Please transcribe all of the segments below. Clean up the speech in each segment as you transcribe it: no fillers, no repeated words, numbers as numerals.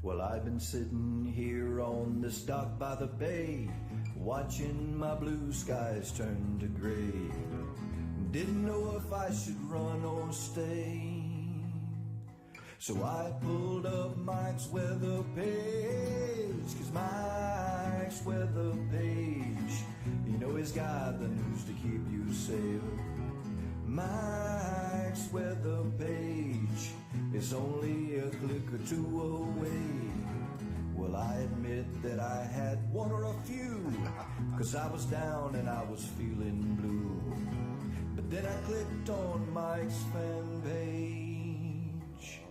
Well, I've been sitting here on this dock by the bay, watching my blue skies turn to gray. Didn't know if I should run or stay. So I pulled up Mike's weather page, 'cause Mike's weather page, you know he's got the news to keep you safe. Mike's weather page is only a click or two away. Well, I admit that I had one or a few, 'cause I was down and I was feeling blue. But then I clicked on Mike's fan page.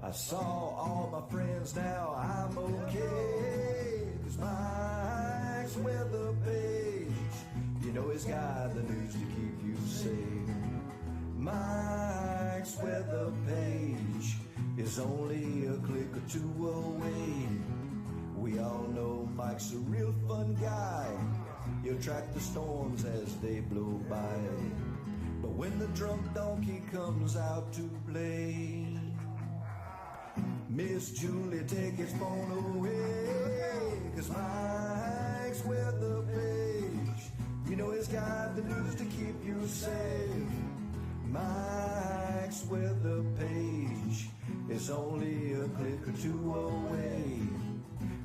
I saw all my friends, now I'm okay. 'Cause Mike's weather page, you know he's got the news to keep you safe. Mike's weather page is only a click or two away. We all know Mike's a real fun guy. He'll track the storms as they blow by. But when the drunk donkey comes out to play, Miss Julie, take his phone away. 'Cause Mike's weather page, you know he's got the news to keep you safe. Mike's weather page is only a click or two away.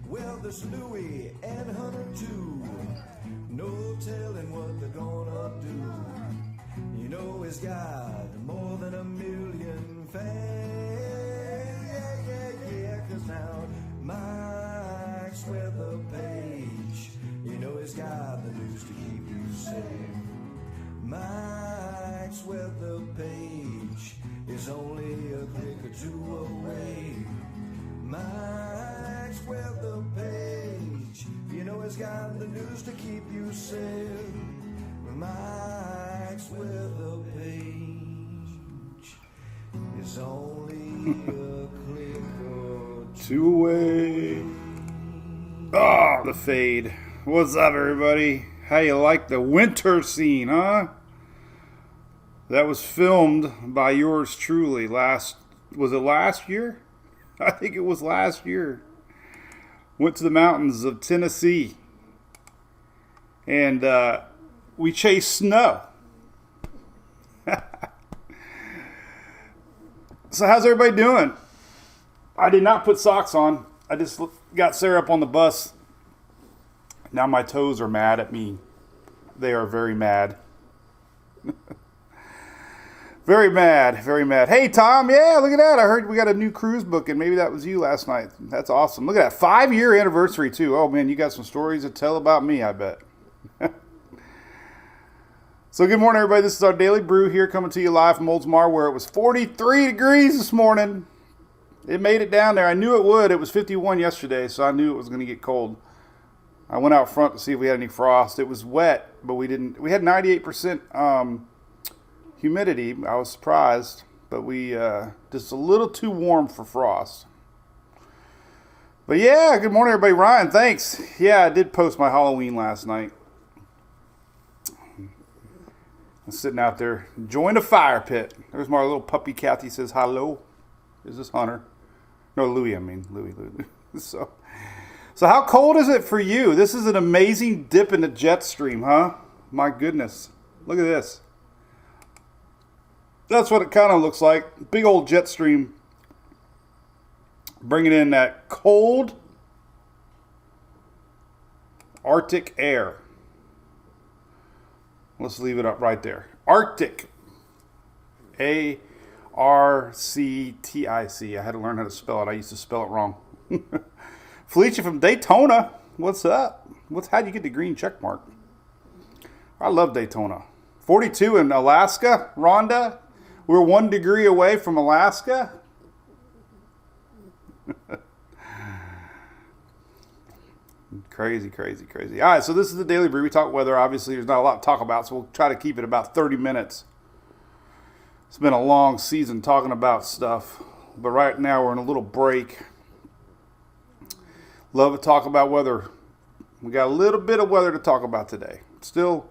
Well, there's Louie and Hunter too, no telling what they're gonna do. You know he's got more than 1 million fans. Yeah, 'cause now Mike's weather page, you know he's got the news to keep you safe. Mike's weather page is only a click or two away. Mike's weather page, you know he's got the news to keep you safe. Mike's weather page is only a click or two away. Oh, the fade. What's up, everybody? How you like the winter scene, huh? That was filmed by yours truly was it last year? I think it was last year. Went to the mountains of Tennessee. And we chased snow. So how's everybody doing? I did not put socks on. I just got Sarah up on the bus. Now my toes are mad at me. They are very mad. Very mad, very mad. Hey, Tom, yeah, look at that. I heard we got a new cruise booking. Maybe that was you last night. That's awesome. Look at that. 5-year anniversary, too. Oh, man, you got some stories to tell about me, I bet. So good morning, everybody. This is our Daily Brew here, coming to you live from Oldsmar, where it was 43 degrees this morning. It made it down there. I knew it would. It was 51 yesterday, so I knew it was going to get cold. I went out front to see if we had any frost. It was wet, but we didn't. We had 98% humidity. I was surprised, but we just a little too warm for frost. But yeah, good morning, everybody. Ryan, thanks. Yeah, I did post my Halloween last night. I'm sitting out there enjoying a fire pit. There's my little puppy Kathy says hello. Is this Hunter? No, Louie. I mean Louie. So how cold is it for you? This is an amazing dip in the jet stream, huh? My goodness. Look at this. That's what it kind of looks like. Big old jet stream. Bringing in that cold Arctic air. Let's leave it up right there. Arctic. A-R-C-T-I-C. I had to learn how to spell it. I used to spell it wrong. Felicia from Daytona. What's up? How'd you get the green check mark? I love Daytona. 42 in Alaska. Rhonda. We're 1 degree away from Alaska. Crazy. All right, so this is the Daily Brew. We talk weather. Obviously, there's not a lot to talk about, so we'll try to keep it about 30 minutes. It's been a long season talking about stuff, but right now we're in a little break. Love to talk about weather. We got a little bit of weather to talk about today. Still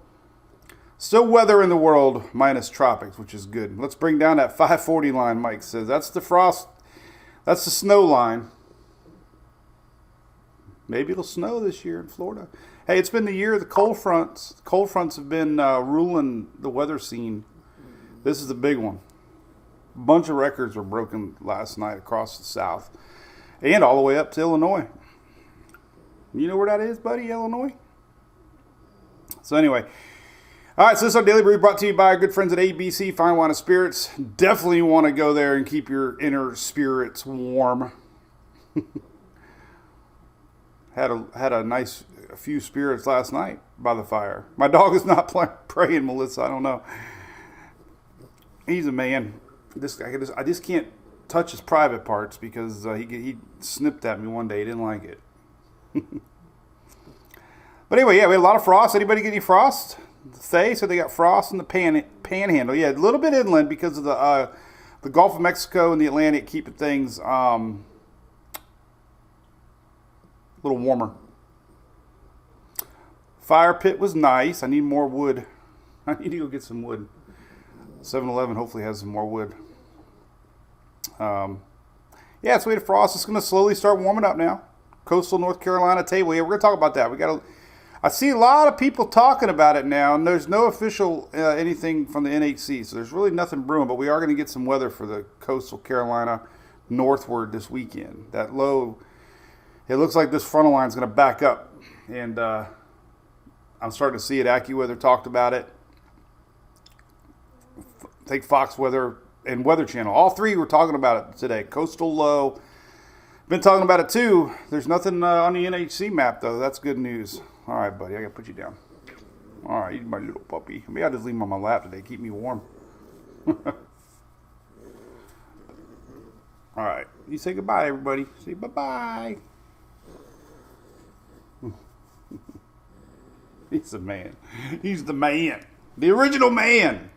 weather in the world minus tropics, which is good. Let's bring down that 540 line, Mike says. That's the frost. That's the snow line. Maybe it'll snow this year in Florida. Hey, it's been the year of the cold fronts. The cold fronts have been ruling the weather scene. This is the big one. A bunch of records were broken last night across the South and all the way up to Illinois. You know where that is, buddy? Illinois? So anyway, all right, so this is our Daily Brew brought to you by our good friends at ABC Fine Wine and Spirits. Definitely want to go there and keep your inner spirits warm. Had a few spirits last night by the fire. My dog is not praying, Melissa. I don't know. He's a man. I just can't touch his private parts because he snipped at me one day. He didn't like it. But anyway, yeah, we had a lot of frost. Anybody get any frost? They said they got frost in the panhandle. Yeah, a little bit inland because of the Gulf of Mexico and the Atlantic keeping things a little warmer. Fire pit was nice. I need more wood. I need to go get some wood. 7-Eleven hopefully has some more wood. Yeah, so we had frost. It's going to slowly start warming up now. Coastal North Carolina table. Yeah, we're going to talk about that. I see a lot of people talking about it now, and there's no official anything from the NHC, so there's really nothing brewing, but we are going to get some weather for the coastal Carolina northward this weekend. That low, it looks like this frontal line is going to back up, and I'm starting to see it. AccuWeather talked about it. Take Fox Weather and Weather Channel. All three were talking about it today. Coastal low. Been talking about it too. There's nothing on the NHC map, though. That's good news. All right, buddy, I got to put you down. All right, you my little puppy. Maybe I'll just leave him on my lap today. Keep me warm. All right, you say goodbye, everybody. Say bye-bye. He's the man. He's the man. The original man.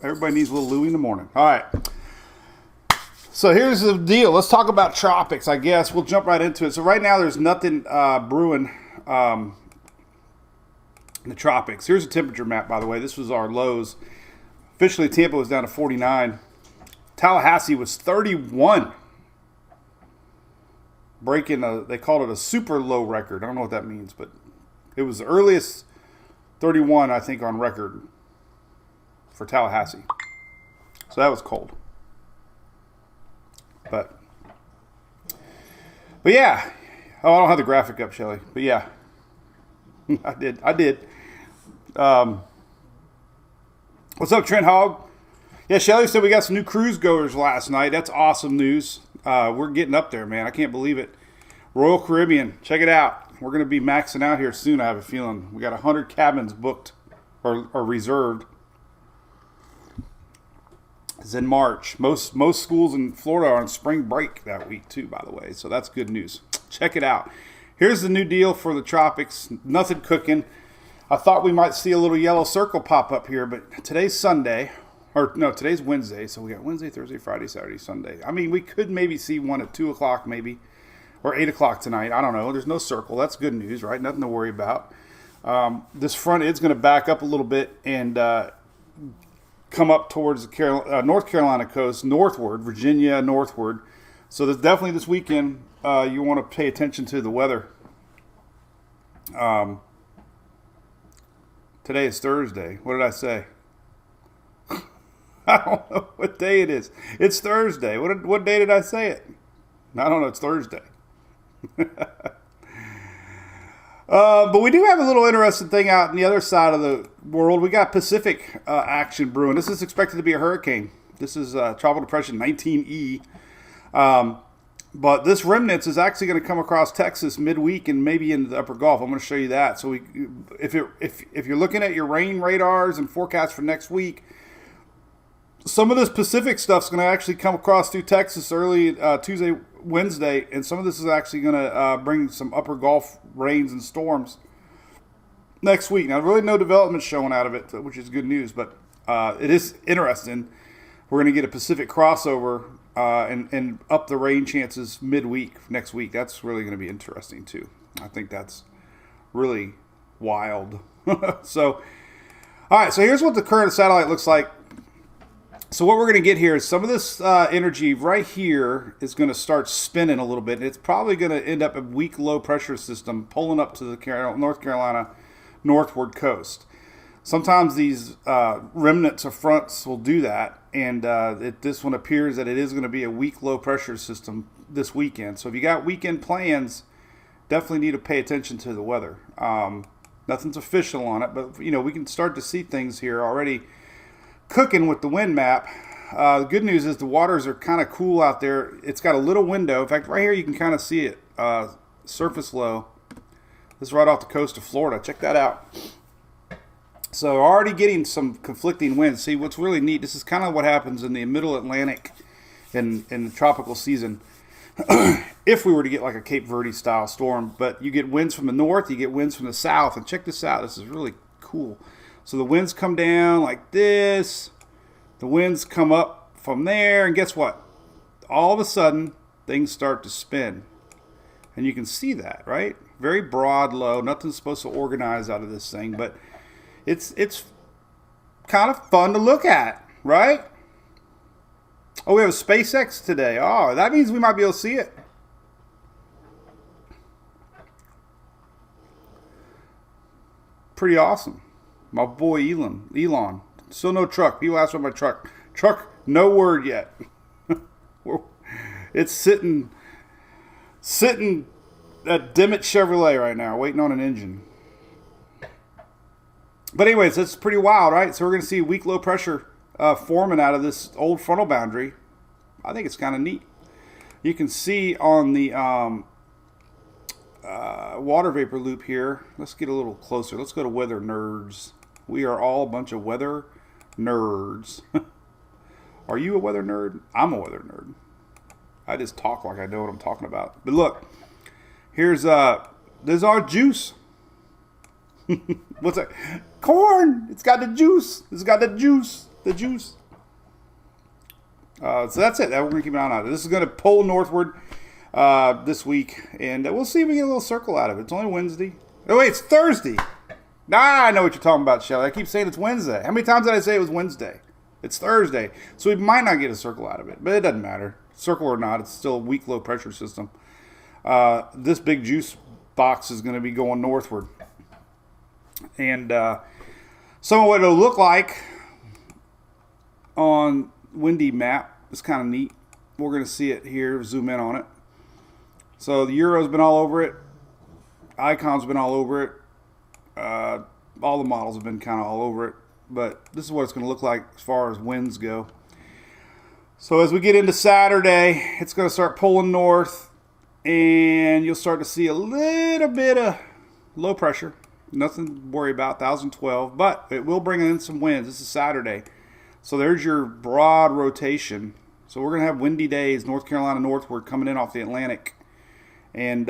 Everybody needs a little Louie in the morning. All right. So here's the deal. Let's talk about Tropics, I guess. We'll jump right into it. So right now there's nothing brewing in the Tropics. Here's a temperature map, by the way. This was our lows. Officially, Tampa was down to 49. Tallahassee was 31. They called it a super low record. I don't know what that means, but it was the earliest 31, I think, on record for Tallahassee. So that was cold. But yeah. Oh, I don't have the graphic up, Shelly. But yeah. I did. What's up, Trent Hogg? Yeah, Shelly said we got some new cruise goers last night. That's awesome news. We're getting up there, man. I can't believe it. Royal Caribbean. Check it out. We're going to be maxing out here soon, I have a feeling. We got 100 cabins booked or reserved. It's in March. Most schools in Florida are on spring break that week too, by the way. So that's good news. Check it out. Here's the new deal for the Tropics. Nothing cooking. I thought we might see a little yellow circle pop up here, but today's Sunday. Or no, today's Wednesday. So we got Wednesday, Thursday, Friday, Saturday, Sunday. I mean, we could maybe see one at 2 o'clock maybe. Or 8 o'clock tonight. I don't know. There's no circle. That's good news, right? Nothing to worry about. This front is going to back up a little bit and come up towards the North Carolina coast, northward, Virginia, northward. So there's definitely this weekend you want to pay attention to the weather. Today is Thursday. What did I say? I don't know what day it is. It's Thursday. What day did I say it? I don't know. It's Thursday. But we do have a little interesting thing out on the other side of the world. We got Pacific action brewing. This is expected to be a hurricane. This is Tropical Depression 19E. But this remnants is actually going to come across Texas midweek and maybe into the upper Gulf. I'm going to show you that. So if you're looking at your rain radars and forecasts for next week, some of this Pacific stuff's going to actually come across through Texas early Tuesday, Wednesday, and some of this is actually going to bring some upper Gulf rains and storms next week. Now, really no development showing out of it, which is good news, but it is interesting. We're going to get a Pacific crossover and up the rain chances midweek next week. That's really going to be interesting, too. I think that's really wild. So, all right, so here's what the current satellite looks like. So what we're going to get here is some of this energy right here is going to start spinning a little bit. And it's probably going to end up a weak low pressure system pulling up to the North Carolina northward coast. Sometimes these remnants of fronts will do that. And this one appears that it is going to be a weak low pressure system this weekend. So if you got weekend plans, definitely need to pay attention to the weather. Nothing's official on it, but we can start to see things here already cooking with the wind map. The good news is the waters are kind of cool out there. It's got a little window. In fact, right here you can kind of see it, surface low. This is right off the coast of Florida. Check that out. So already getting some conflicting winds. See, what's really neat, this is kind of what happens in the middle Atlantic in the tropical season. If we were to get like a Cape Verde style storm, but you get winds from the north, you get winds from the south, and check this out. This is really cool. So the winds come down like this. The winds come up from there, and guess what? All of a sudden, things start to spin. And you can see that, right? Very broad low. Nothing's supposed to organize out of this thing, but it's kind of fun to look at, right? Oh, we have a SpaceX today. Oh, that means we might be able to see it. Pretty awesome. My boy Elon. Still no truck. People ask about my truck. Truck, no word yet. It's sitting at Dimmitt Chevrolet right now, waiting on an engine. But anyways, that's pretty wild, right? So we're going to see weak low pressure forming out of this old frontal boundary. I think it's kind of neat. You can see on the water vapor loop here. Let's get a little closer. Let's go to weather nerds. We are all a bunch of weather nerds. Are you a weather nerd? I'm a weather nerd. I just talk like I know what I'm talking about. But look, there's our juice. What's that? Corn. It's got the juice. It's got the juice. The juice. So that's it. We're going to keep an eye on it. This is going to pull northward this week, and we'll see if we get a little circle out of it. It's only Wednesday. Oh, wait, it's Thursday. I know what you're talking about, Shelly. I keep saying it's Wednesday. How many times did I say it was Wednesday? It's Thursday. So we might not get a circle out of it, but it doesn't matter. Circle or not, it's still a weak low pressure system. This big juice box is going to be going northward. And some of what it'll look like on windy map is kind of neat. We're going to see it here, zoom in on it. So the Euro's been all over it. Icon's been all over it. All the models have been kind of all over it. But this is what it's going to look like as far as winds go. So as we get into Saturday, it's going to start pulling north. And you'll start to see a little bit of low pressure. Nothing to worry about, 1012. But it will bring in some winds. This is Saturday. So there's your broad rotation. So we're going to have windy days, North Carolina northward coming in off the Atlantic. And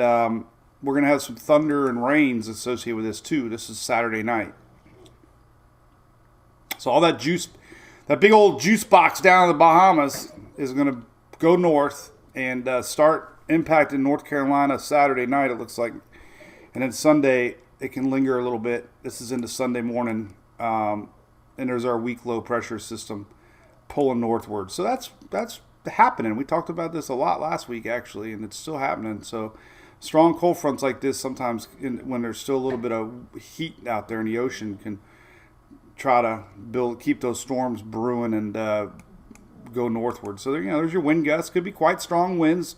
we're going to have some thunder and rains associated with this too. This is Saturday night. So all that juice, that big old juice box down in the Bahamas is going to go north and start impacting North Carolina Saturday night, it looks like. And then Sunday, it can linger a little bit. This is into Sunday morning. And there's our weak low pressure system pulling northward. So that's happening. We talked about this a lot last week, actually, and it's still happening. So strong cold fronts like this sometimes, when there's still a little bit of heat out there in the ocean, can try to keep those storms brewing and go northward. So there's your wind gusts. Could be quite strong winds.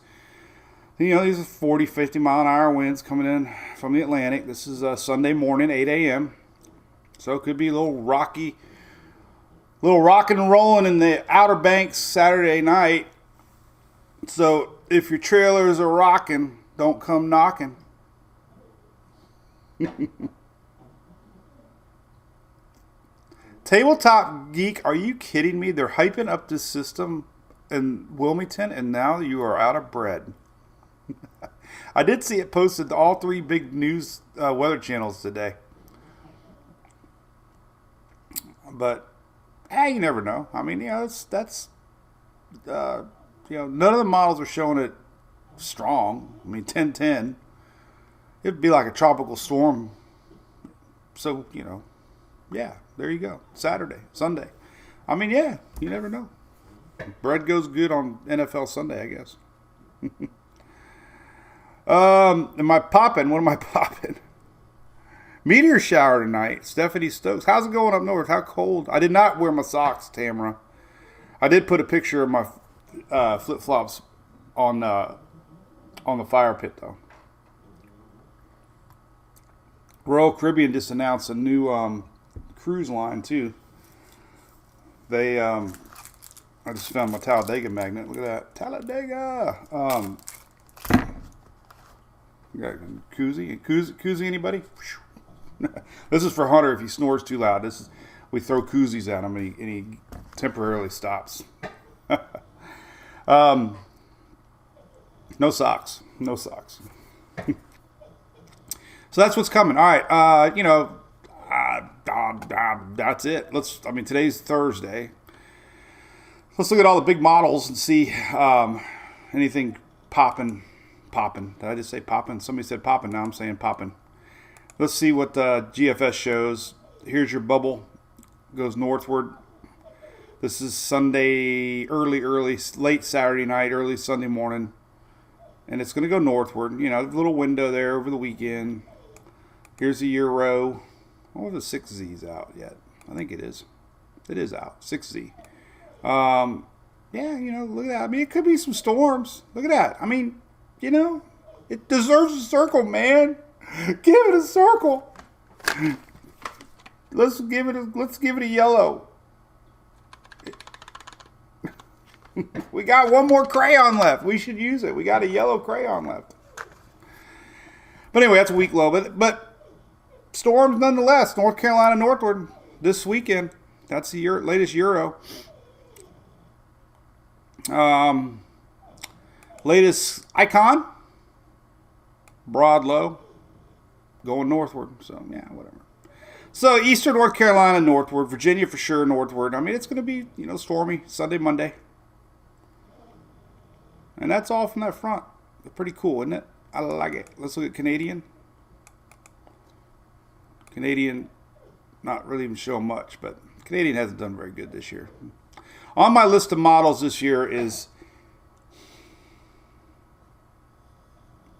These are 40, 50 mile an hour winds coming in from the Atlantic. This is Sunday morning, 8 a.m. So it could be a little rocking and rolling in the Outer Banks Saturday night. So if your trailers are rocking, don't come knocking. Tabletop Geek, are you kidding me? They're hyping up this system in Wilmington, and now you are out of bread. I did see it posted to all three big news weather channels today. But you never know. I mean, that's none of the models are showing it strong. I mean, 10-10. It'd be like a tropical storm. So, yeah, there you go. Saturday, Sunday. I mean, yeah, you never know. Bread goes good on NFL Sunday, I guess. Am I popping? What am I popping? Meteor shower tonight. Stephanie Stokes. How's it going up north? How cold? I did not wear my socks, Tamara. I did put a picture of my flip-flops on the fire pit, though. Royal Caribbean just announced a new cruise line, too. They, I just found my Talladega magnet. Look at that. Talladega! You got koozie, anybody? This is for Hunter if he snores too loud. We throw koozies at him and he temporarily stops. No socks. So that's what's coming. All right, that's it. Today's Thursday. Let's look at all the big models and see anything popping. Did I just say popping? Somebody said popping. Now I'm saying popping. Let's see what GFS shows. Here's your bubble. Goes northward. This is Sunday, late Saturday night, early Sunday morning. And it's going to go northward. You know, a little window there over the weekend. Here's the Euro. Oh, the 6Z's out yet. I think it is. It is out. 6Z. Yeah, look at that. It could be some storms. Look at that. It deserves a circle, man. Give it a circle. Let's give it a yellow. We got one more crayon left. We should use it. We got a yellow crayon left. But anyway, that's a weak low. But storms nonetheless. North Carolina northward this weekend. That's the latest Euro. Latest icon. Broad low. Going northward. So, yeah, whatever. So, eastern North Carolina northward. Virginia for sure northward. It's going to be, stormy Sunday, Monday. And that's all from that front. Pretty cool, isn't it? I like it. Let's look at Canadian. Canadian, not really even showing much, but Canadian hasn't done very good this year. On my list of models this year is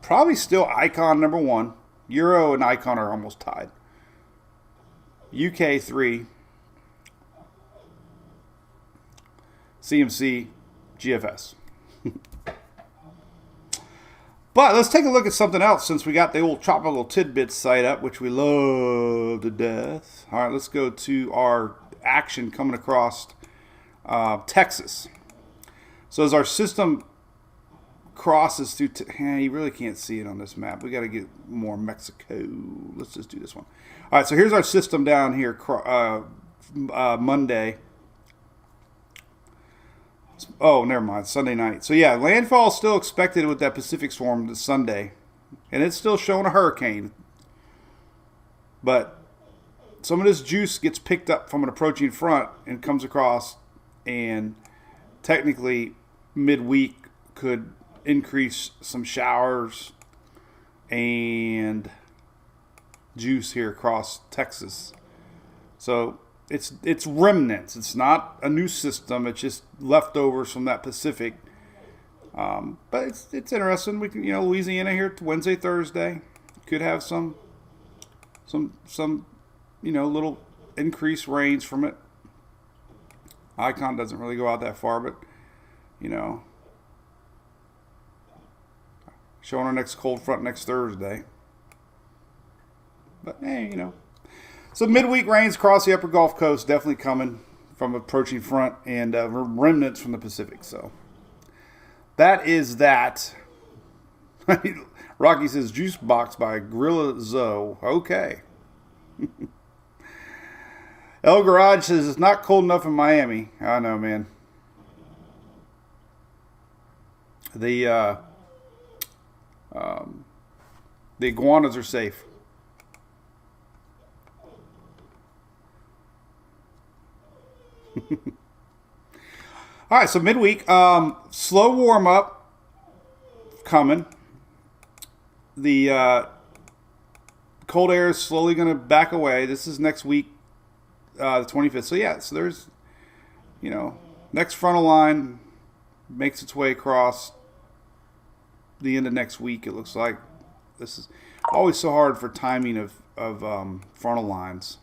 probably still Icon number 1. Euro and Icon are almost tied. UK 3. CMC, GFS. But let's take a look at something else since we got the old Tropical Tidbits site up, which we love to death. All right, let's go to our action coming across Texas. So as our system crosses through, you really can't see it on this map. We got to get more Mexico. Let's just do this one. All right, so here's our system down here, Monday. Oh, never mind. Sunday night. So, yeah, landfall is still expected with that Pacific storm this Sunday. And it's still showing a hurricane. But some of this juice gets picked up from an approaching front and comes across. And technically, midweek could increase some showers and juice here across Texas. So, it's remnants. It's not a new system. It's just leftovers from that Pacific. But it's interesting. We can, Louisiana here Wednesday, Thursday could have some little increased rains from it. Icon doesn't really go out that far, but showing our next cold front next Thursday. But hey, So midweek rains across the upper Gulf Coast definitely coming from approaching front and remnants from the Pacific. So that is that. Rocky says Juice Box by Gorilla Zoe. Okay. El Garage says it's not cold enough in Miami. I know, man. The iguanas are safe. All right, so midweek, slow warm up coming. The cold air is slowly going to back away. This is next week, the 25th. So yeah, so there's, not next frontal line makes its way across the end of next week, it looks like. This is always so hard for timing of frontal lines.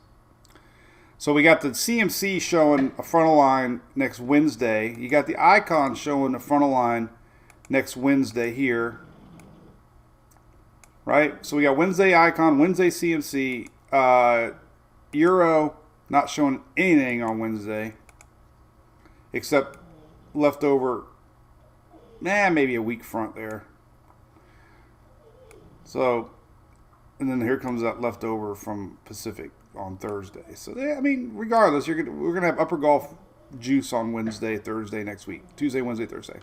So we got the CMC showing a frontal line next Wednesday. You got the icon showing a frontal line next Wednesday here. Right? So we got Wednesday icon, Wednesday CMC, Euro not showing anything on Wednesday except leftover, maybe a weak front there. So, and then here comes that leftover from Pacific on Thursday. So, I mean, regardless, we're gonna have upper Gulf juice on Wednesday, Thursday next week. Tuesday, Wednesday, Thursday.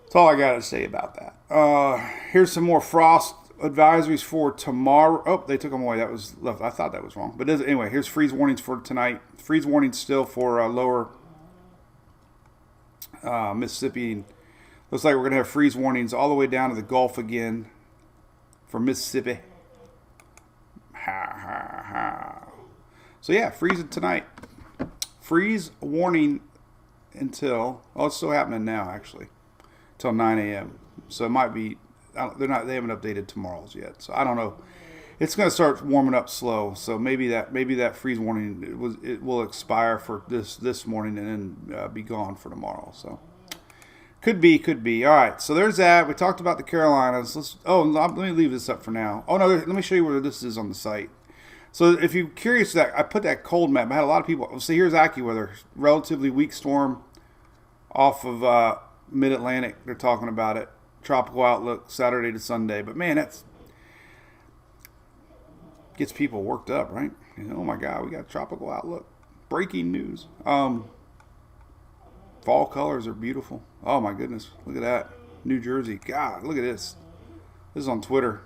That's all I got to say about that. Here's some more frost advisories for tomorrow. Oh, they took them away. That was left. I thought that was wrong. But anyway, here's freeze warnings for tonight. Freeze warnings still for lower Mississippi. Looks like we're going to have freeze warnings all the way down to the Gulf again for Mississippi. So, yeah, freezing tonight. Freeze warning until, it's still happening now, actually, until 9 a.m. So it might be, they haven't updated tomorrow's yet. So I don't know. It's going to start warming up slow. So maybe that freeze warning, it will expire for this morning and then be gone for tomorrow. So could be. All right. So there's that. We talked about the Carolinas. Let me leave this up for now. Oh no, let me show you where this is on the site. So if you're curious, that I put that cold map. I had a lot of people. So here's AccuWeather. Relatively weak storm off of Mid-Atlantic. They're talking about it. Tropical outlook Saturday to Sunday. But man, that's gets people worked up, right? Oh my God, we got tropical outlook. Breaking news. Fall colors are beautiful. Oh my goodness, look at that. New Jersey. God, look at this. This is on Twitter.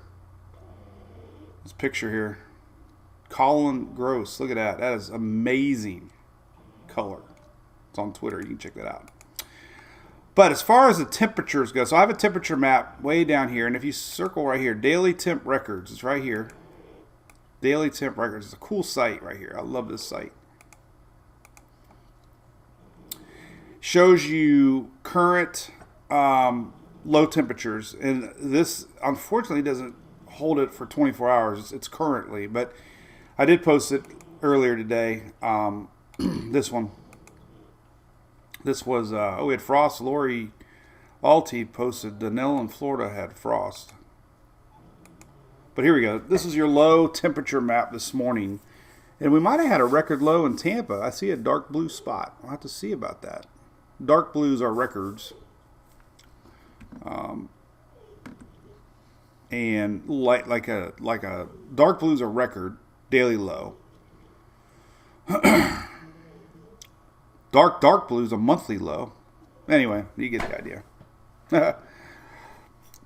This picture here. Colin Gross. Look at that. That is amazing color. It's on Twitter. You can check that out. But as far as the temperatures go, so I have a temperature map way down here. And if you circle right here, Daily Temp Records, it's right here. Daily Temp Records. It's a cool site right here. I love this site. Shows you current low temperatures. And this, unfortunately, doesn't hold it for 24 hours. It's currently. But I did post it earlier today. This one. This was, we had frost. Lori Alti posted Danelle in Florida had frost. But here we go. This is your low temperature map this morning. And we might have had a record low in Tampa. I see a dark blue spot. I'll have to see about that. Dark blues are records. And like a dark blues are record, daily low. Dark blues a monthly low. Anyway, you get the idea.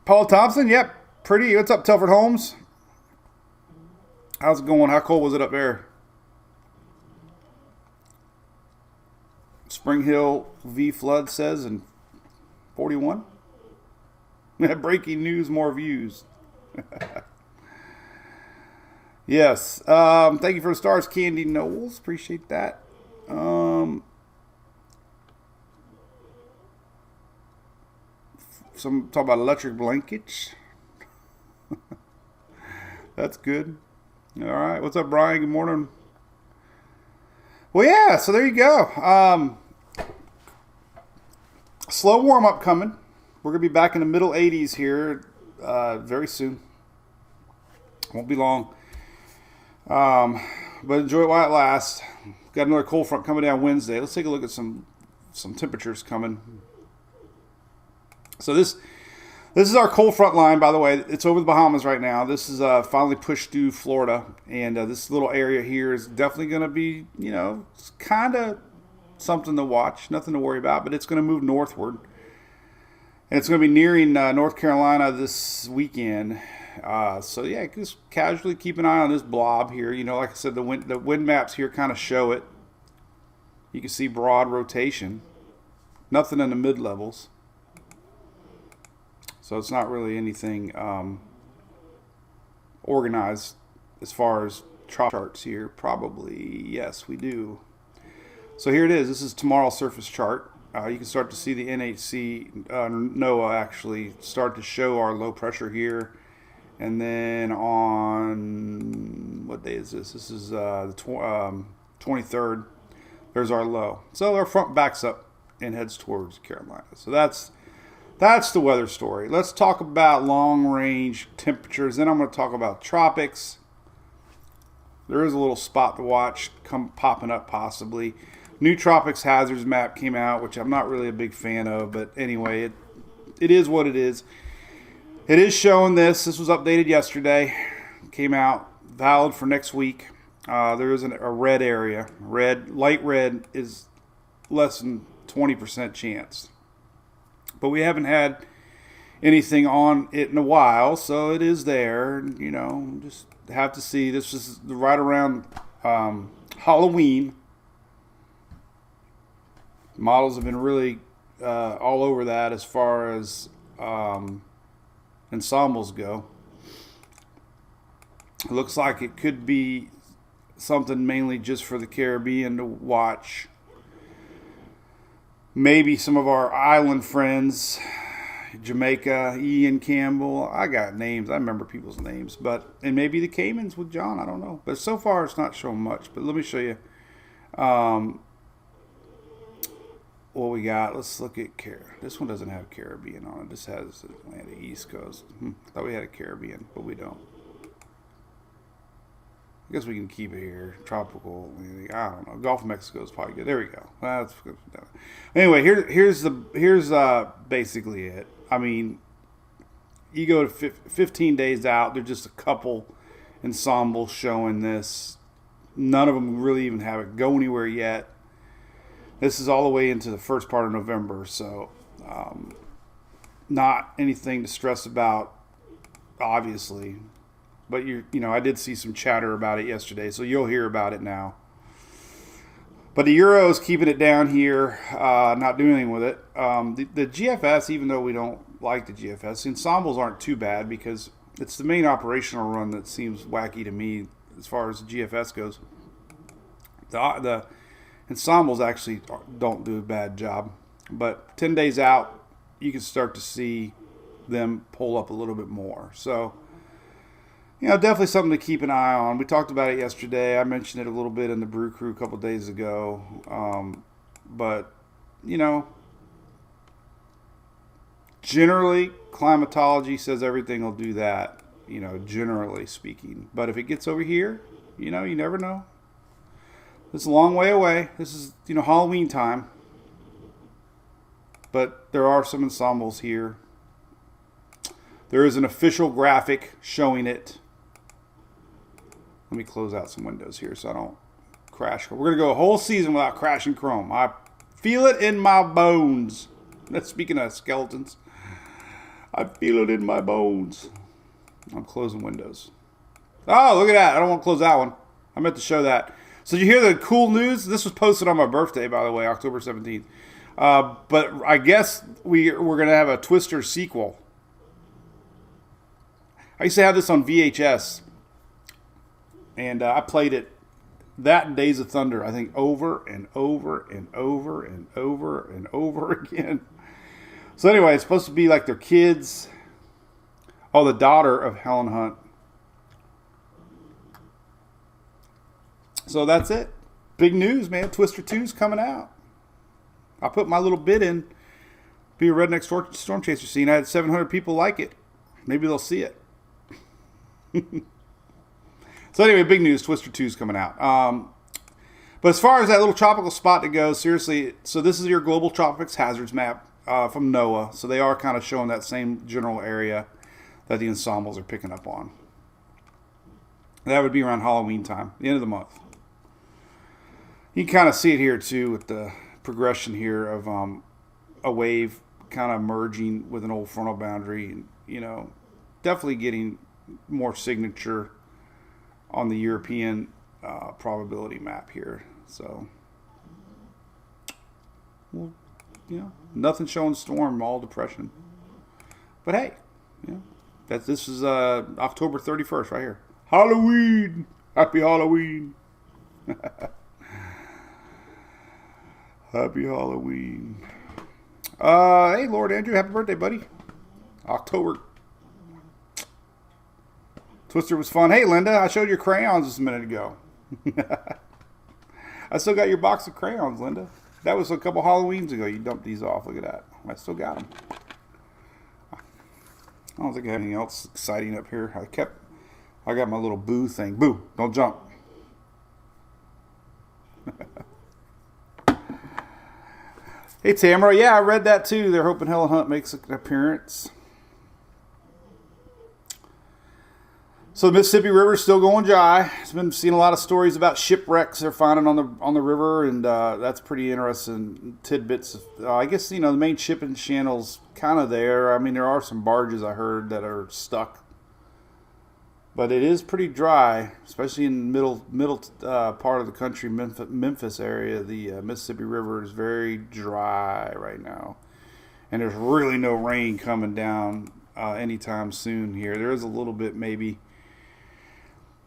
Paul Thompson, yep, pretty. What's up, Telford Holmes? How's it going? How cold was it up there? Spring Hill V Flood says in 41. Breaking news, more views. Yes. Thank you for the stars, Candy Knowles. Appreciate that. Some talk about electric blankets. That's good. All right. What's up, Brian? Good morning. Well, yeah. So there you go. Slow warm up coming. We're gonna be back in the middle 80s here very soon. Won't be long. But enjoy it while it lasts. Got another cold front coming down Wednesday. Let's take a look at some temperatures coming. So this is our cold front line, by the way. It's over the Bahamas right now. This is finally pushed through Florida. And this little area here is definitely going to be, it's kind of something to watch. Nothing to worry about, but it's going to move northward. And it's going to be nearing North Carolina this weekend. So, yeah, just casually keep an eye on this blob here. Like I said, the wind maps here kind of show it. You can see broad rotation. Nothing in the mid-levels. So it's not really anything organized as far as charts here. Probably, yes, we do. So here it is. This is tomorrow's surface chart. You can start to see the NHC, NOAA actually start to show our low pressure here. And then on, what day is this? This is the 23rd. There's our low. So our front backs up and heads towards Carolina. So that's the weather story. Let's talk about long range temperatures. Then I'm going to talk about tropics. There is a little spot to watch popping up possibly. New tropics hazards map came out, which I'm not really a big fan of, but anyway, it is what it is. It is showing this. This was updated yesterday. Came out, valid for next week. There is a red area. Light red is less than 20% chance. But we haven't had anything on it in a while, so it is there. You know, just have to see. This is right around Halloween. Models have been really all over that as far as ensembles go. It looks like it could be something mainly just for the Caribbean to watch. Maybe some of our island friends, Jamaica, Ian Campbell. I got names. I remember people's names. And maybe the Caymans with John. I don't know. But so far it's not showing much. But let me show you what we got. Let's look at this one doesn't have Caribbean on it. This has Atlantic East Coast. Thought we had a Caribbean, but we don't. I guess we can keep it here. Tropical. I don't know. Gulf of Mexico is probably good. There we go. That's good. Anyway, here's basically it. I mean, you go to 15 days out. There's just a couple ensembles showing this. None of them really even have it go anywhere yet. This is all the way into the first part of November, so not anything to stress about, obviously. But I did see some chatter about it yesterday, so you'll hear about it now. But the Euro is keeping it down here, not doing anything with it. The GFS, even though we don't like the GFS, the ensembles aren't too bad because it's the main operational run that seems wacky to me as far as the GFS goes. The ensembles actually don't do a bad job. But 10 days out, you can start to see them pull up a little bit more. So, definitely something to keep an eye on. We talked about it yesterday. I mentioned it a little bit in the Brew Crew a couple of days ago. But, generally, climatology says everything will do that, generally speaking. But if it gets over here, you never know. This is a long way away. This is, Halloween time. But there are some ensembles here. There is an official graphic showing it. Let me close out some windows here so I don't crash. We're going to go a whole season without crashing Chrome. I feel it in my bones. Speaking of skeletons, I feel it in my bones. I'm closing windows. Oh, look at that. I don't want to close that one. I meant to show that. So did you hear the cool news? This was posted on my birthday, by the way, October 17th. But I guess we're going to have a Twister sequel. I used to have this on VHS. And I played it that and Days of Thunder, I think, over and over and over and over and over again. So anyway, it's supposed to be like their kids. Oh, the daughter of Helen Hunt. So that's it. Big news, man. Twister 2's coming out. I put my little bid in. Be a Redneck Storm Chaser scene. I had 700 people like it. Maybe they'll see it. So anyway, big news. Twister 2's coming out. But as far as that little tropical spot to go, seriously, so this is your global tropics hazards map from NOAA. So they are kind of showing that same general area that the ensembles are picking up on. That would be around Halloween time, the end of the month. You can kind of see it here too with the progression here of a wave kind of merging with an old frontal boundary. Definitely getting more signature on the European probability map here. So, well, nothing showing storm, all depression. But hey, this is October 31st right here. Halloween! Happy Halloween! Happy Halloween. Hey, Lord Andrew, happy birthday, buddy. October. Twister was fun. Hey, Linda, I showed your crayons just a minute ago. I still got your box of crayons, Linda. That was a couple Halloweens ago. You dumped these off. Look at that. I still got them. I don't think I have anything else exciting up here. I got my little boo thing. Boo, don't jump. Hey, Tamara. Yeah, I read that too. They're hoping Helen Hunt makes an appearance. So the Mississippi River is still going dry. I've been seeing a lot of stories about shipwrecks they're finding on the river, and that's pretty interesting tidbits. I guess the main shipping channel's kind of there. I mean, there are some barges I heard that are stuck, but it is pretty dry, especially in the middle part of the country, Memphis area. The Mississippi River is very dry right now, and there's really no rain coming down anytime soon here. There is a little bit maybe.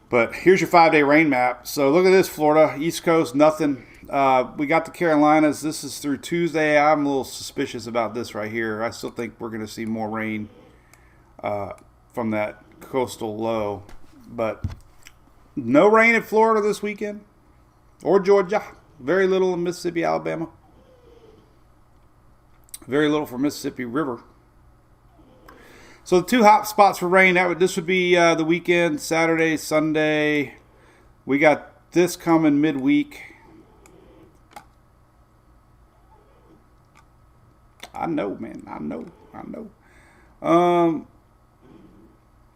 But here's your 5-day rain map. So look at this, Florida, East Coast, nothing. We got the Carolinas. This is through Tuesday. I'm a little suspicious about this right here. I still think we're going to see more rain from that coastal low. But no rain in Florida this weekend or Georgia. Very little in Mississippi, Alabama. Very little for Mississippi River. So the two hot spots for rain, this would be the weekend, Saturday, Sunday. We got this coming midweek. I know, man. I know.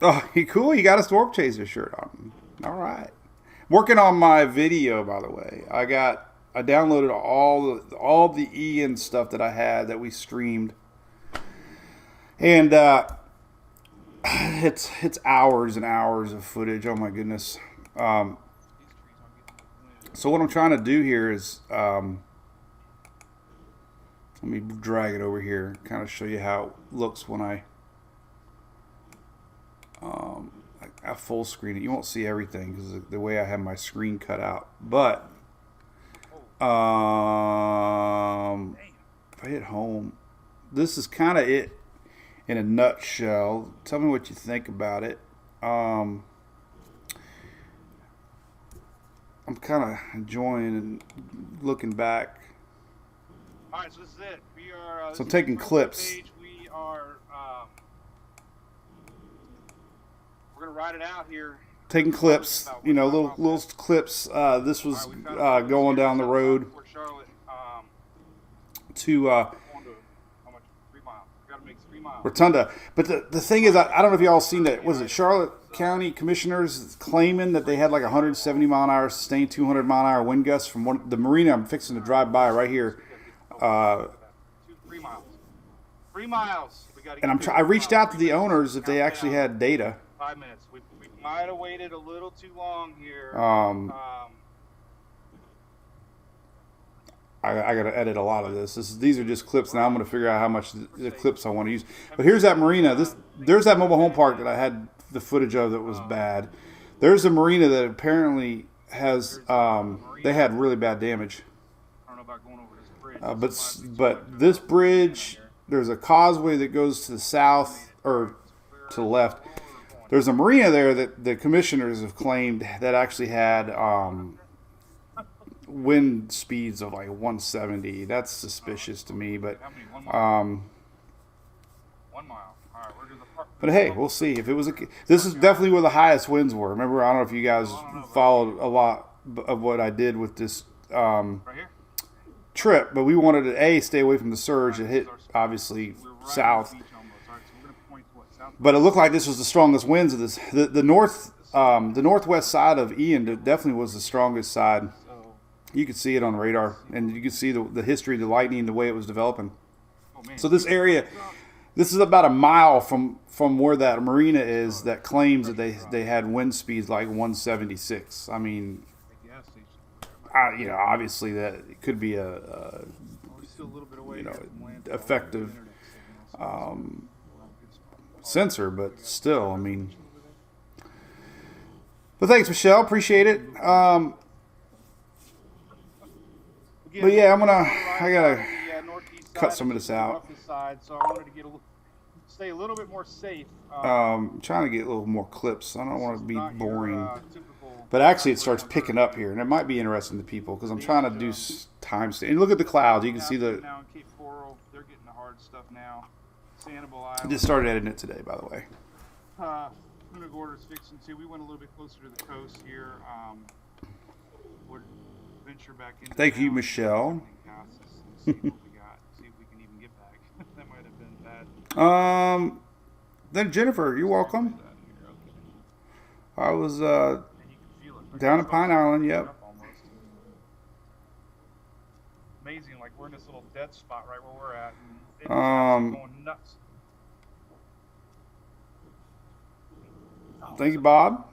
Oh, you cool? You got a Storm Chaser shirt on. All right. Working on my video, by the way. I downloaded all the Ian stuff that I had that we streamed. And it's hours and hours of footage. Oh my goodness. So what I'm trying to do here is let me drag it over here, kind of show you how it looks when I full screen it. You won't see everything because the way I have my screen cut out. But if I hit home, this is kind of it in a nutshell. Tell me what you think about it. I'm kind of enjoying and looking back. All right, so this is it. We are. So I'm taking clips. We are. We're gonna ride it out here. Taking clips, little clips. This was going down the road to Rotunda. But the thing is, I don't know if y'all seen that. Was it Charlotte County commissioners claiming that they had like 170 mile an hour sustained 200 mile an hour wind gusts from the marina I'm fixing to drive by right here. 3 miles. 3 miles. And I reached out to the owners if they actually had data. 5 minutes. We might have waited a little too long here. I got to edit a lot of this. These are just clips. Now I'm going to figure out how much the clips I want to use. But here's that marina. There's that mobile home park that I had the footage of that was bad. There's a marina that apparently has they had really bad damage. I don't know about going over this bridge. But this bridge, there's a causeway that goes to the south or to the left. There's a marina there that the commissioners have claimed that actually had wind speeds of like 170. That's suspicious to me, but 1 mile. All right, we're to the park. But hey, we'll see. If it was this is definitely where the highest winds were. Remember, I don't know if you guys followed a lot of what I did with this Right here? trip, but we wanted to stay away from the surge. It hit obviously south, but it looked like this was the strongest winds of this. The northwest side of Ian definitely was the strongest side. You could see it on the radar, and you could see the history of the lightning, the way it was developing. So this area, this is about a mile from where that marina is that claims that they had wind speeds like 176. I mean, obviously that it could be a effective sensor, but still, I mean. But thanks, Michelle. Appreciate it. again, But yeah, I gotta the northeast cut side, some of it's this out. the roughest side, so I wanted to stay a little bit more safe. Trying to get a little more clips. I don't want to be not boring. Your, typical But actually, it starts picking up here, and it might be interesting to people because I'm trying to do time stamp. And look at the clouds. You can see the. Now in Cape Coral, they're getting the hard stuff now. Sanibel I Island. just started editing it today, by the way. Punta Gorda's fixing too. We went a little bit closer to the coast here. We'll venture back into. Thank you, Michelle. See what we got. See if we can even get back. That might have been bad. Then Jennifer, you're welcome. I was down in Pine Island. Yep. Amazing, like we're in this little dead spot right where we're at, and it's going nuts. Thank you, Bob.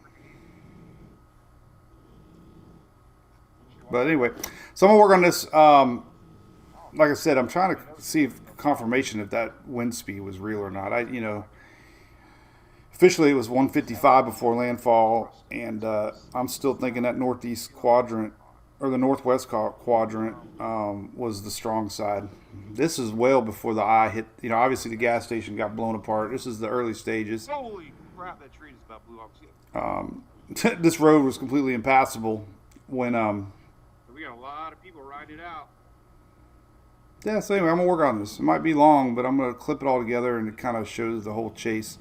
But anyway, so I'm gonna work on this. Like I said, I'm trying to see if confirmation if that wind speed was real or not. Officially it was 155 before landfall, and I'm still thinking that northeast quadrant or the northwest quadrant was the strong side. This is well before the eye hit. Obviously the gas station got blown apart. This is the early stages. Holy crap! That tree just about blew off. This road was completely impassable when we got a lot of people riding it out. Yeah, so anyway, I'm going to work on this. It might be long, but I'm going to clip it all together, and it kind of shows the whole chase.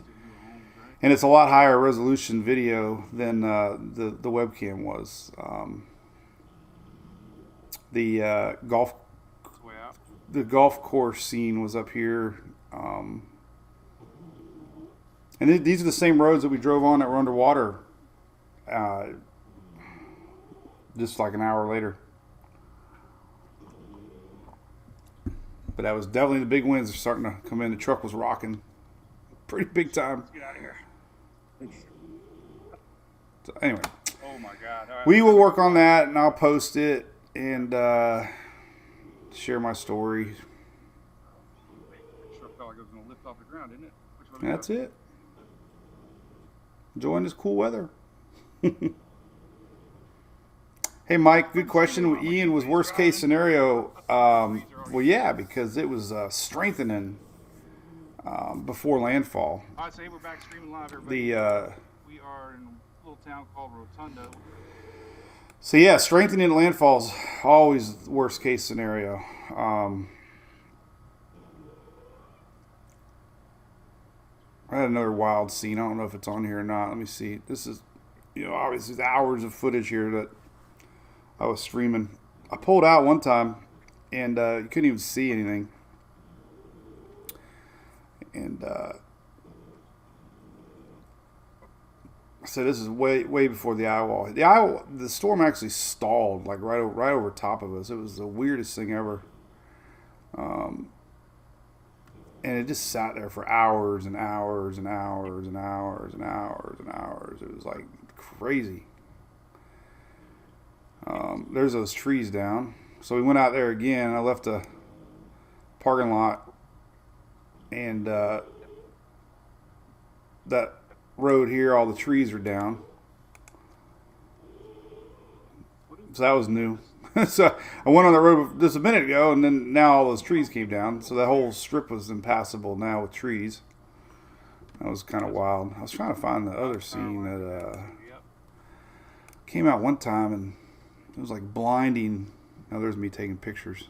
And it's a lot higher resolution video than the webcam was. The golf course scene was up here. And these are the same roads that we drove on that were underwater just like an hour later. But that was definitely the big winds are starting to come in. The truck was rocking pretty big time. Let's get out of here. So anyway, oh my God! Right, we will work on that, and I'll post it and share my story. Sure felt like it was going to lift off the ground, didn't it? That's it. Enjoying this cool weather. Hey, Mike, good question. Ian was worst case scenario. Well, yeah, because it was strengthening before landfall. All right, so hey, we're back streaming live, everybody. We are in a little town called Rotunda. So yeah, strengthening landfall's always the worst case scenario. I had another wild scene. I don't know if it's on here or not. Let me see. This is, obviously the hours of footage here that I was streaming. I pulled out one time, and you couldn't even see anything. And so this is way before the eye wall. The storm actually stalled like right over top of us. It was the weirdest thing ever. And it just sat there for hours and hours and hours and hours and hours and hours. It was like crazy. There's those trees down. So we went out there again. I left a parking lot, and that road here, all the trees are down. So that was new. So I went on the road just a minute ago, and then now all those trees came down. So that whole strip was impassable now with trees. That was kind of wild. I was trying to find the other scene that came out one time, and it was like blinding. Now there's me taking pictures.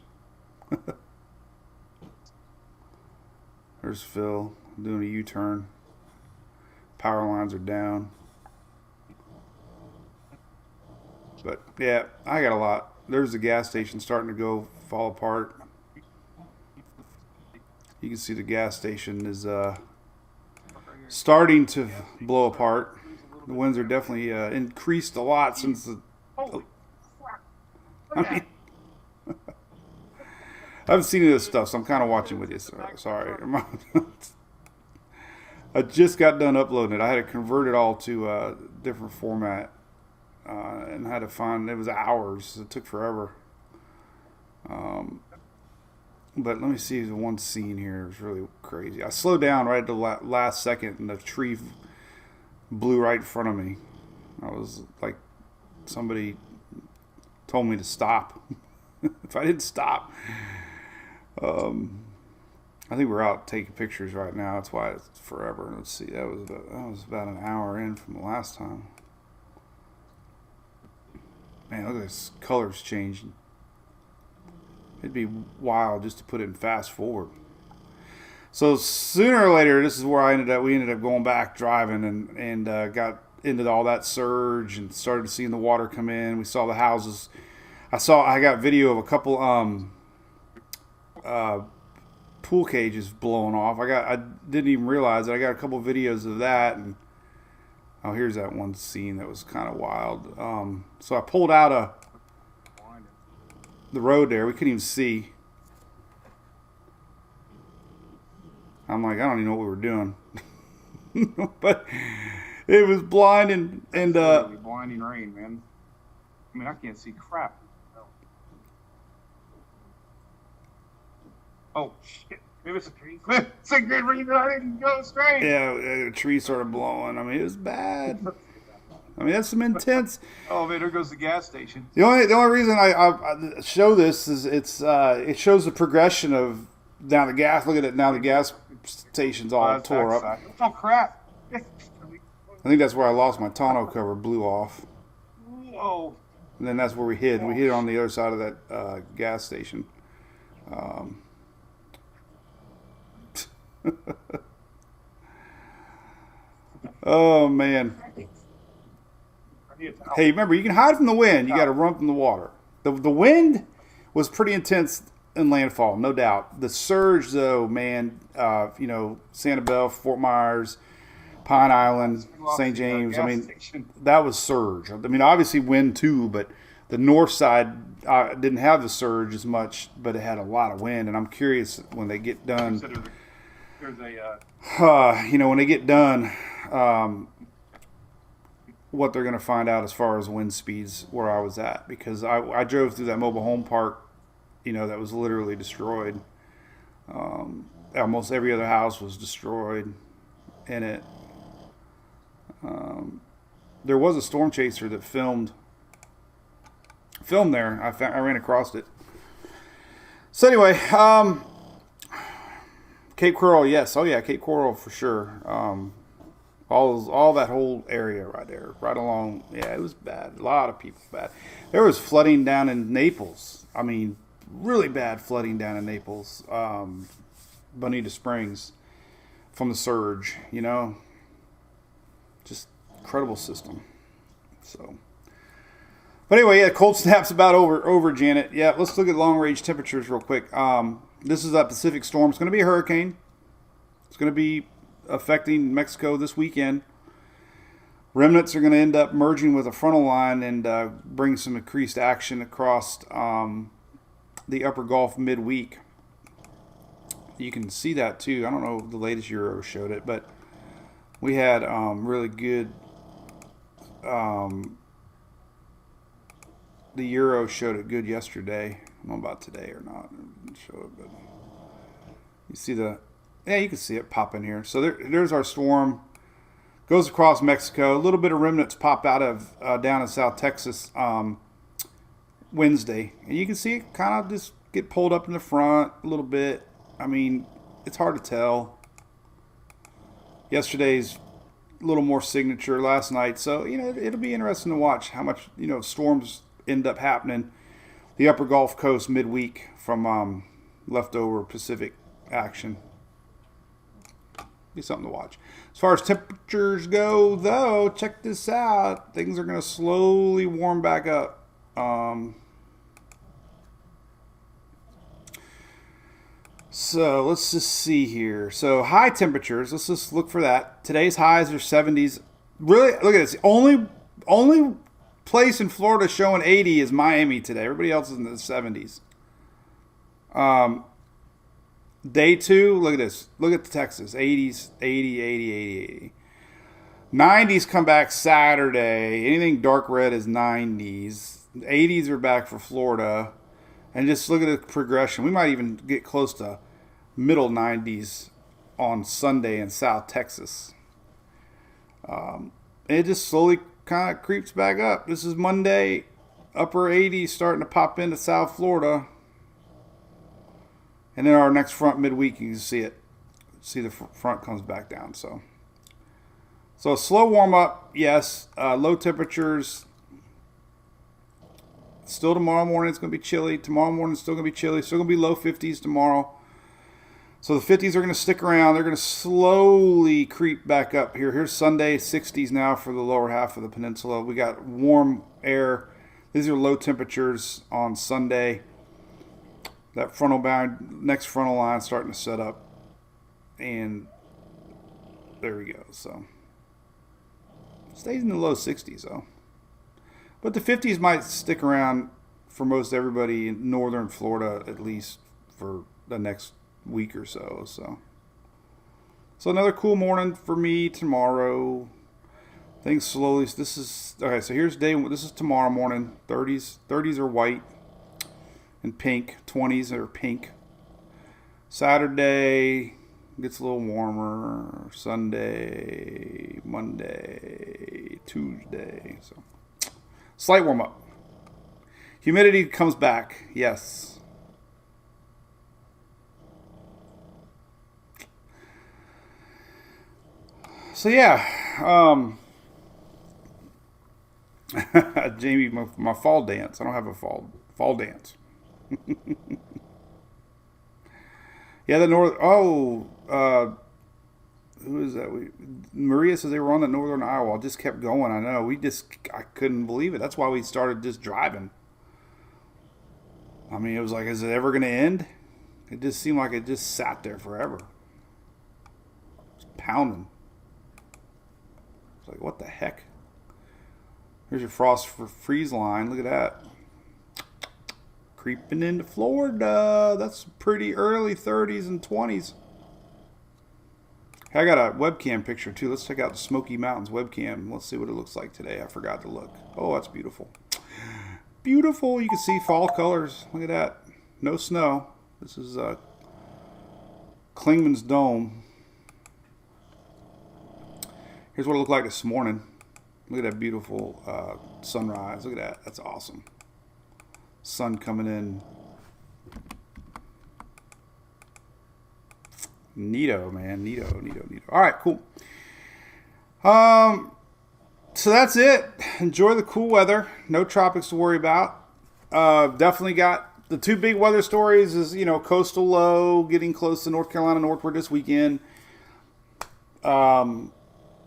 There's Phil doing a U-turn. Power lines are down. But yeah, I got a lot. There's the gas station starting to fall apart. You can see the gas station is starting to blow apart. The winds are definitely increased a lot since the. I mean, I haven't seen any of this stuff, so I'm kind of watching with you. Sorry. I just got done uploading it. I had to convert it all to a different format. And had to find, it was hours. It took forever. But let me see the one scene here. It was really crazy. I slowed down right at the last second, and the tree blew right in front of me. I was like, somebody told me to stop. if I didn't stop. I think we're out taking pictures right now. That's why it's forever. Let's see. That was about an hour in from the last time. Man, look at this. Colors changing. It'd be wild just to put it in fast forward. So sooner or later, this is where we ended up going back driving and got into all that surge and started seeing the water come in. We saw the houses. I got video of a couple pool cages blowing off. I didn't even realize it. I got a couple videos of that, and here's that one scene that was kind of wild. So I pulled out the road there. We couldn't even see. I'm like, I don't even know what we were doing. But it was blinding and blinding rain, man. I mean, I can't see crap. Oh shit! Maybe it's a tree. It's a good reason I didn't go straight. Yeah, a tree started blowing. I mean, it was bad. I mean, that's some intense. Oh man, there goes the gas station. The only reason I show this is it shows the progression of down the gas. Look at it now. The gas station's all tore up. Oh crap! I think that's where I lost my tonneau cover. Blew off. Whoa! And then that's where we hid. We hid on the other side of that gas station. Oh man. Hey, remember, you can hide from the wind. You got to run from the water. The wind was pretty intense in landfall, no doubt. The surge, though, man, Sanibel, Fort Myers, Pine Island, St. James, I mean, that was surge. I mean, obviously wind too, but the north side didn't have the surge as much, but it had a lot of wind. And I'm curious when they get done. When they get done, what they're going to find out as far as wind speeds where I was at, because I drove through that mobile home park, that was literally destroyed. Almost every other house was destroyed in it. There was a storm chaser that filmed there. I ran across it. So anyway, Cape Coral, yes. Oh yeah, Cape Coral for sure. All that whole area right there, right along. Yeah, it was bad. A lot of people bad. There was flooding down in Naples. I mean, really bad flooding down in Naples. Bonita Springs from the surge, Just incredible system. So, but anyway, yeah, cold snap's about over, Janet. Yeah, let's look at long range temperatures real quick. This is that Pacific storm. It's going to be a hurricane. It's going to be affecting Mexico this weekend. Remnants are going to end up merging with a frontal line and bring some increased action across the upper Gulf midweek. You can see that too. I don't know if the latest Euro showed it, but we had really good. The Euro showed it good yesterday. I don't know about today or not. It didn't show it, but you see you can see it pop in here. So there's our storm. Goes across Mexico. A little bit of remnants pop out of down in South Texas Wednesday. And you can see it kind of just get pulled up in the front a little bit. I mean, it's hard to tell. Yesterday's a little more signature last night. So, it'll be interesting to watch how much, storms end up happening. The upper Gulf Coast midweek from leftover Pacific action. Be something to watch. As far as temperatures go, though, check this out. Things are going to slowly warm back up. So let's just see here. So high temperatures. Let's just look for that. Today's highs are 70s. Really, look at this. Only place in Florida showing 80 is Miami today. Everybody else is in the 70s. Day 2, look at this. Look at the Texas. 80s, 80. 90s come back Saturday. Anything dark red is 90s. 80s are back for Florida. And just look at the progression. We might even get close to middle 90s on Sunday in South Texas. It just slowly kind of creeps back up. This is Monday. upper 80s starting to pop into South Florida. And then our next front midweek, you can see it. See the front comes back down. So a slow warm up, yes. Low temperatures. Still tomorrow morning it's going to be chilly. Tomorrow morning it's still going to be chilly. Still going to be low 50s tomorrow. So the 50s are going to stick around. They're going to slowly creep back up here. Here's Sunday, 60s now for the lower half of the peninsula. We got warm air. These are low temperatures on Sunday. That next frontal line starting to set up. And there we go. So stays in the low 60s though. But the 50s might stick around for most everybody in northern Florida, at least for the next week or so. So another cool morning for me tomorrow. Things slowly. This is okay. So here's this is tomorrow morning. 30s are white and pink. 20s are pink. Saturday gets a little warmer. Sunday, Monday, Tuesday. So slight warm up. Humidity comes back. Yes. So yeah, Jamie, my fall dance. I don't have a fall dance. Yeah, the north. Oh, who is that? Maria says they were on the northern Iowa. Just kept going. I know. I couldn't believe it. That's why we started just driving. I mean, it was like, is it ever going to end? It just seemed like it just sat there forever. It's pounding. It's like, what the heck? Here's your frost for freeze line. Look at that. Creeping into Florida. That's pretty early 30s and 20s. I got a webcam picture too. Let's check out the Smoky Mountains webcam. Let's see what it looks like today. I forgot to look. Oh, that's beautiful. Beautiful. You can see fall colors. Look at that. No snow. This is Klingman's Dome. Here's what it looked like this morning. Look at that beautiful sunrise. Look at that. That's awesome. Sun coming in. Neato, man. Neato. All right, cool. So that's it. Enjoy the cool weather. No tropics to worry about. Definitely got the two big weather stories is, coastal low, getting close to North Carolina northward this weekend. That'll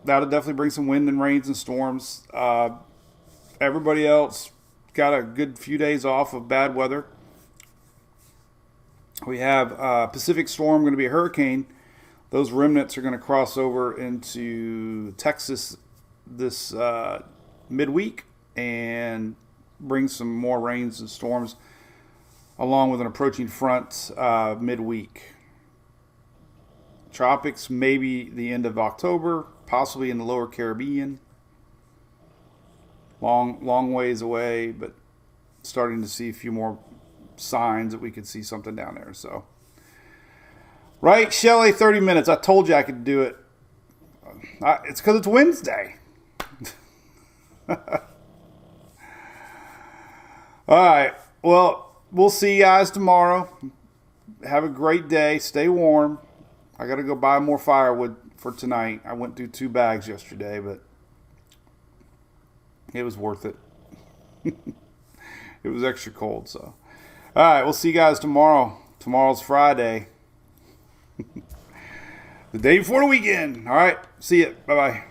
definitely bring some wind and rains and storms. Everybody else got a good few days off of bad weather. We have Pacific storm going to be a hurricane. Those remnants are going to cross over into Texas this midweek and bring some more rains and storms along with an approaching front midweek. Tropics maybe the end of October, possibly in the lower Caribbean. Long ways away, but starting to see a few more signs that we could see something down there. So, right, Shelly, 30 minutes. I told you I could do it. It's because it's Wednesday. All right. Well, we'll see you guys tomorrow. Have a great day. Stay warm. I got to go buy more firewood for tonight. I went through 2 bags yesterday, but it was worth it. It was extra cold, so. All right, we'll see you guys tomorrow. Tomorrow's Friday. The day before the weekend. All right, see you. Bye-bye.